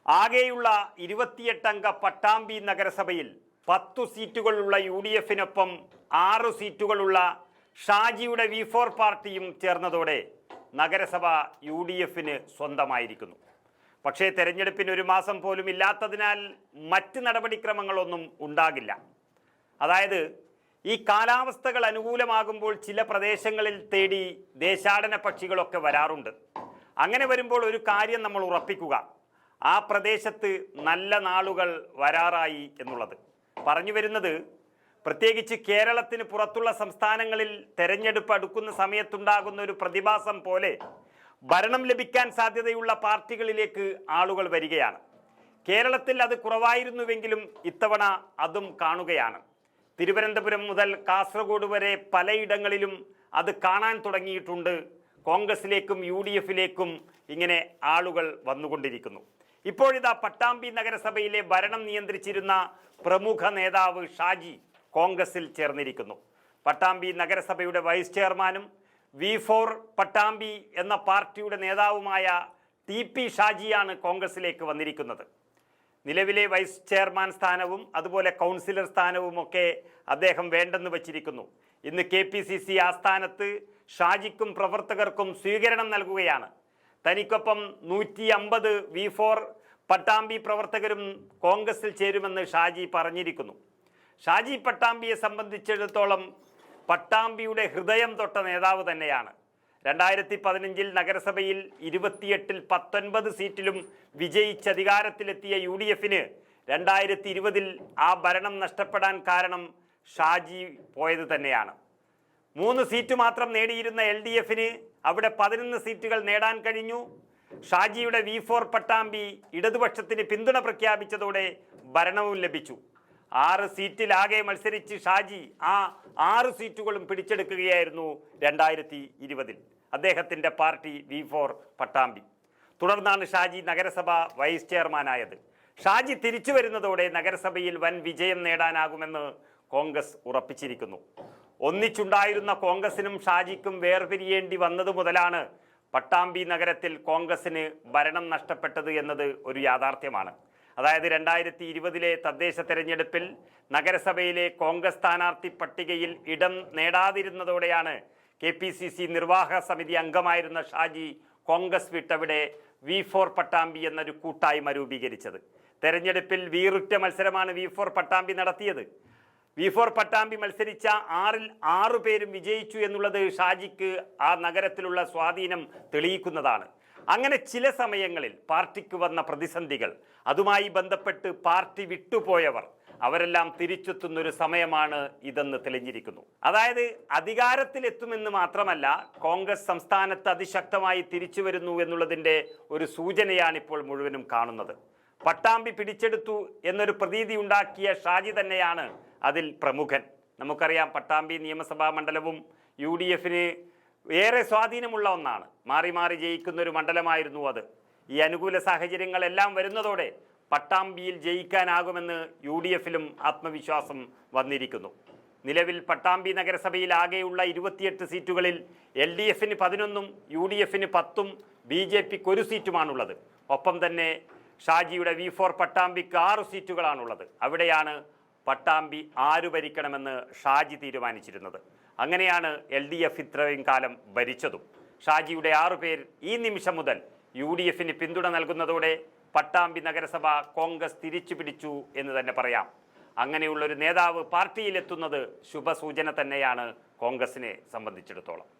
ആകെയുള്ള 28 അംഗ പട്ടാമ്പി നഗരസഭയിൽ 10 സീറ്റുകളുള്ള UDF-നൊപ്പം 6 സീറ്റുകളുള്ള ഷാജിയുടെ V4 പാർട്ടിയും ചേർന്നതോടെ നഗരസഭ UDF-ന് സ്വന്തമായിരിക്കുന്നു. പക്ഷേ തെരഞ്ഞെടുപ്പിന് ഒരു മാസം പോലും ഇല്ലാത്തതിനാൽ മറ്റ് നടപടിക്രമങ്ങളൊന്നും ഉണ്ടാകില്ല. അതായത് ഈ കാലാവസ്ഥകൾ അനുകൂലമാകുമ്പോൾ ചില പ്രദേശങ്ങളിൽ തേടി ദേശാടന പക്ഷികളൊക്കെ വരാറുണ്ട്. അങ്ങനെ വരുമ്പോൾ ഒരു കാര്യം നമ്മൾ ഉറപ്പിക്കുക, ആ പ്രദേശത്ത് നല്ല നാളുകൾ വരാറായി എന്നുള്ളത്. പറഞ്ഞു വരുന്നത്, പ്രത്യേകിച്ച് കേരളത്തിന് പുറത്തുള്ള സംസ്ഥാനങ്ങളിൽ തെരഞ്ഞെടുപ്പ് അടുക്കുന്ന സമയത്തുണ്ടാകുന്ന ഒരു പ്രതിഭാസം പോലെ ഭരണം ലഭിക്കാൻ സാധ്യതയുള്ള പാർട്ടികളിലേക്ക് ആളുകൾ വരികയാണ്. കേരളത്തിൽ അത് കുറവായിരുന്നുവെങ്കിലും ഇത്തവണ അതും കാണുകയാണ്. തിരുവനന്തപുരം മുതൽ കാസർഗോഡ് വരെ പലയിടങ്ങളിലും അത് കാണാൻ തുടങ്ങിയിട്ടുണ്ട്. കോൺഗ്രസിലേക്കും UDF-ലേക്കും ഇങ്ങനെ ആളുകൾ വന്നുകൊണ്ടിരിക്കുന്നു. ഇപ്പോഴിതാ പട്ടാമ്പി നഗരസഭയിലെ ഭരണം നിയന്ത്രിച്ചിരുന്ന പ്രമുഖ നേതാവ് ഷാജി കോൺഗ്രസിൽ ചേർന്നിരിക്കുന്നു. പട്ടാമ്പി നഗരസഭയുടെ വൈസ് ചെയർമാനും V4 പട്ടാമ്പി എന്ന പാർട്ടിയുടെ നേതാവുമായ TP ഷാജിയാണ് കോൺഗ്രസിലേക്ക് വന്നിരിക്കുന്നത്. നിലവിലെ വൈസ് ചെയർമാൻ സ്ഥാനവും അതുപോലെ കൗൺസിലർ സ്ഥാനവുമൊക്കെ അദ്ദേഹം വേണ്ടെന്ന് വച്ചിരിക്കുന്നു. ഇന്ന് KPCC ആസ്ഥാനത്ത് ഷാജിക്കും പ്രവർത്തകർക്കും സ്വീകരണം നൽകുകയാണ്. തനിക്കൊപ്പം 150 V4 പട്ടാമ്പി പ്രവർത്തകരും കോൺഗ്രസിൽ ചേരുമെന്ന് ഷാജി പറഞ്ഞിരിക്കുന്നു. ഷാജി പട്ടാമ്പിയെ സംബന്ധിച്ചിടത്തോളം പട്ടാമ്പിയുടെ ഹൃദയം തൊട്ട നേതാവ് തന്നെയാണ്. 2015 നഗരസഭയിൽ 28-ൽ 19 സീറ്റിലും വിജയിച്ച് അധികാരത്തിലെത്തിയ UDF-ന് 2020-ൽ ആ ഭരണം നഷ്ടപ്പെടാൻ കാരണം ഷാജി പോയത് തന്നെയാണ്. 3 സീറ്റ് മാത്രം നേടിയിരുന്ന LDF-ന് അവിടെ 11 സീറ്റുകൾ നേടാൻ കഴിഞ്ഞു. ഷാജിയുടെ V4 പട്ടാമ്പി ഇടതുപക്ഷത്തിന് പിന്തുണ പ്രഖ്യാപിച്ചതോടെ ഭരണവും ലഭിച്ചു. 6 സീറ്റിലാകെ മത്സരിച്ച് ഷാജി ആ 6 സീറ്റുകളും പിടിച്ചെടുക്കുകയായിരുന്നു 2020-ൽ അദ്ദേഹത്തിൻ്റെ പാർട്ടി V4 പട്ടാമ്പി. തുടർന്നാണ് ഷാജി നഗരസഭ വൈസ് ചെയർമാനായത്. ഷാജി തിരിച്ചു വരുന്നതോടെ നഗരസഭയിൽ വൻ വിജയം നേടാനാകുമെന്ന് കോൺഗ്രസ് ഉറപ്പിച്ചിരിക്കുന്നു. ഒന്നിച്ചുണ്ടായിരുന്ന കോൺഗ്രസിനും ഷാജിക്കും വേർപിരിയേണ്ടി വന്നതു മുതലാണ് പട്ടാമ്പി നഗരത്തിൽ കോൺഗ്രസിന് ഭരണം നഷ്ടപ്പെട്ടത് എന്നത് ഒരു യാഥാർത്ഥ്യമാണ്. അതായത് 2020-ലെ തദ്ദേശ തെരഞ്ഞെടുപ്പിൽ നഗരസഭയിലെ കോൺഗ്രസ് സ്ഥാനാർത്ഥി പട്ടികയിൽ ഇടം നേടാതിരുന്നതോടെയാണ് KPCC നിർവാഹക സമിതി അംഗമായിരുന്ന ഷാജി കോൺഗ്രസ് വിട്ടവിടെ V4 പട്ടാമ്പി എന്നൊരു കൂട്ടായ്മ രൂപീകരിച്ചത്. തെരഞ്ഞെടുപ്പിൽ വീറുറ്റ മത്സരമാണ് V4 പട്ടാമ്പി നടത്തിയത്. V4 പട്ടാമ്പി മത്സരിച്ച 6-ൽ 6 പേരും വിജയിച്ചു എന്നുള്ളത് ഷാജിക്ക് ആ നഗരത്തിലുള്ള സ്വാധീനം തെളിയിക്കുന്നതാണ്. അങ്ങനെ ചില സമയങ്ങളിൽ പാർട്ടിക്ക് വന്ന പ്രതിസന്ധികൾ, അതുമായി ബന്ധപ്പെട്ട് പാർട്ടി വിട്ടുപോയവർ അവരെല്ലാം തിരിച്ചെത്തുന്നൊരു സമയമാണ് ഇതെന്ന് തെളിഞ്ഞിരിക്കുന്നു. അതായത് അധികാരത്തിലെത്തുമെന്ന് മാത്രമല്ല, കോൺഗ്രസ് സംസ്ഥാനത്ത് അതിശക്തമായി തിരിച്ചു വരുന്നു എന്നുള്ളതിൻ്റെ ഒരു സൂചനയാണ് ഇപ്പോൾ മുഴുവനും കാണുന്നത്. പട്ടാമ്പി പിടിച്ചെടുത്തു എന്നൊരു പ്രതീതി ഉണ്ടാക്കിയ ഷാജി തന്നെയാണ് അതിൽ പ്രമുഖൻ. നമുക്കറിയാം, പട്ടാമ്പി നിയമസഭാ മണ്ഡലവും UDF-ന് ഏറെ സ്വാധീനമുള്ള ഒന്നാണ്. മാറി മാറി ജയിക്കുന്ന ഒരു മണ്ഡലമായിരുന്നു അത്. ഈ അനുകൂല സാഹചര്യങ്ങളെല്ലാം വരുന്നതോടെ പട്ടാമ്പിയിൽ ജയിക്കാനാകുമെന്ന് UDF-ലും ആത്മവിശ്വാസം വന്നിരിക്കുന്നു. നിലവിൽ പട്ടാമ്പി നഗരസഭയിൽ ആകെയുള്ള 28 സീറ്റുകളിൽ LDF-ന് 11-ഉം UDF-ന് 10-ഉം BJP-ക്ക് 1 സീറ്റുമാണുള്ളത്. ഒപ്പം തന്നെ ഷാജിയുടെ V4 പട്ടാമ്പിക്ക് 6 സീറ്റുകളാണുള്ളത്. അവിടെയാണ് പട്ടാമ്പി ആര് ഭരിക്കണമെന്ന് ഷാജി തീരുമാനിച്ചിരുന്നത്. അങ്ങനെയാണ് LDF ഇത്രയും കാലം ഭരിച്ചതും. ഷാജിയുടെ 6 പേർ ഈ നിമിഷം മുതൽ UDF-ന് പിന്തുണ നൽകുന്നതോടെ പട്ടാമ്പി നഗരസഭ കോൺഗ്രസ് തിരിച്ചു പിടിച്ചു എന്ന് തന്നെ പറയാം. അങ്ങനെയുള്ളൊരു നേതാവ് പാർട്ടിയിലെത്തുന്നത് ശുഭസൂചന തന്നെയാണ് കോൺഗ്രസിനെ സംബന്ധിച്ചിടത്തോളം.